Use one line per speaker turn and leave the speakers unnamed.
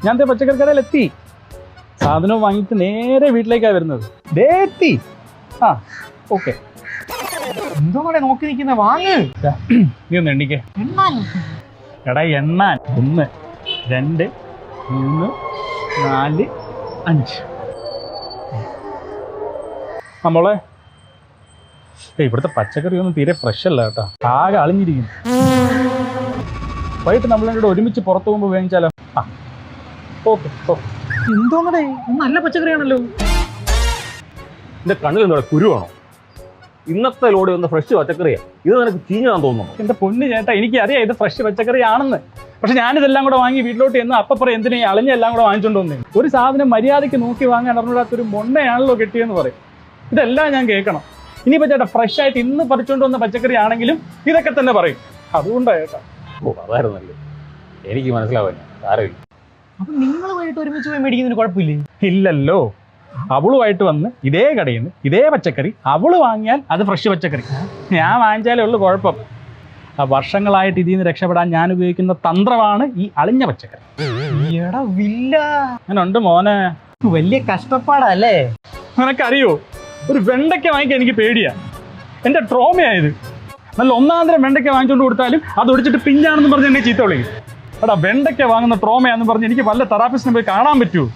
ഞാൻ പച്ചക്കറി കടയിൽ എത്തി. സാധനവും വാങ്ങിയിട്ട് നേരെ വീട്ടിലേക്കാണ് വരുന്നത്. എത്തി. ആ ഓക്കെ.
എന്തോ നോക്കി നിൽക്കുന്ന വാങ്ങ്.
നീ ഒന്ന് എണ്ണിക്കേ. എടാ എണ്ണാൻ 1 2 3 4 5. നമ്മളെ ഇവിടുത്തെ പച്ചക്കറി ഒന്നും തീരെ ഫ്രഷ് അല്ല കേട്ടോ, ആകെ അളിഞ്ഞിരിക്കുന്നു. വൈകിട്ട് നമ്മളെന്നോട് ഒരുമിച്ച് പുറത്തു പോകുമ്പോൾ വേങ്ങിച്ചാലോ? ആ ഓക്കെ ഓക്കെ.
എന്തോന്നടേ നല്ല പച്ചക്കറിയാണല്ലോ.
എന്റെ കണ്ണിൽ എന്താ കുരുവാണോ? ഇന്നത്തെ ലോഡ് വന്ന ഫ്രഷ് പച്ചക്കറിയാ. ഇത് നിനക്ക് ചീഞ്ഞാന്ന് തോന്നുന്നു.
എന്റെ പൊന്ന് ചേട്ടാ, എനിക്ക് അറിയാം ഇത് ഫ്രഷ് പച്ചക്കറി ആണെന്ന്. പക്ഷെ ഞാനിതെല്ലാം കൂടെ വാങ്ങി വീട്ടിലോട്ട് ചെന്ന് അപ്പപ്പറ എന്തിനാ അളിഞ്ഞെല്ലാം കൂടെ വാങ്ങിച്ചോണ്ട് വന്നേ. ഒരു സാധനം മര്യാദയ്ക്ക് നോക്കി വാങ്ങാൻ അറിഞ്ഞൂടാത്തൊരു മൊണ്ണയാണല്ലോ കിട്ടിയെന്ന് പറയും. ഇതെല്ലാം ഞാൻ കേൾക്കണം. ഇനിയിപ്പോ ചേട്ടാ ഫ്രഷ് ആയിട്ട് ഇന്ന് പറിച്ചോണ്ട് വന്ന പച്ചക്കറി ആണെങ്കിലും ഇതൊക്കെ തന്നെ പറയും. അതുകൊണ്ടാ ചേട്ടാ.
ഓ അതായിരുന്നല്ലേ, എനിക്ക് മനസ്സിലാവാൻ ആരമില്ല.
അപ്പൊ നിങ്ങൾ വൈകിട്ട് ഒരുമിച്ച് പോയി മേടിക്കുന്നതിന് കുഴപ്പമില്ലേ?
ഇല്ലല്ലോ, അവളുമായിട്ട് വന്ന് ഇതേ കടയിൽ നിന്ന് ഇതേ പച്ചക്കറി അവള് വാങ്ങിയാൽ അത് ഫ്രഷ് പച്ചക്കറി, ഞാൻ വാങ്ങിച്ചാലേ ഉള്ളു കുഴപ്പം. വർഷങ്ങളായിട്ട് ഇതിൽ നിന്ന് രക്ഷപ്പെടാൻ ഞാൻ ഉപയോഗിക്കുന്ന തന്ത്രമാണ് ഈ അളിഞ്ഞ പച്ചക്കറി.
എടാ വില്ല,
അങ്ങനെ ഉണ്ട് മോനെ.
വലിയ കഷ്ടപ്പാടല്ലേ?
നിനക്കറിയോ, ഒരു വെണ്ടയ്ക്ക വാങ്ങിക്കാൻ എനിക്ക് പേടിയാ. എൻ്റെ ട്രോമയായത്. നല്ല ഒന്നാന്തരം വെണ്ടയ്ക്ക വാങ്ങിച്ചുകൊണ്ട് കൊടുത്താലും അത് ഒടിച്ചിട്ട് പിഞ്ചാണെന്ന് പറഞ്ഞ് എന്നെ ചീത്ത വിളിക്കും. എടാ വെണ്ടയ്ക്ക വാങ്ങുന്ന ട്രോമയാന്ന് പറഞ്ഞ് എനിക്ക് വല്ല തെറാപ്പിസ്റ്റിനെ പോയി കാണാൻ പറ്റുമോ?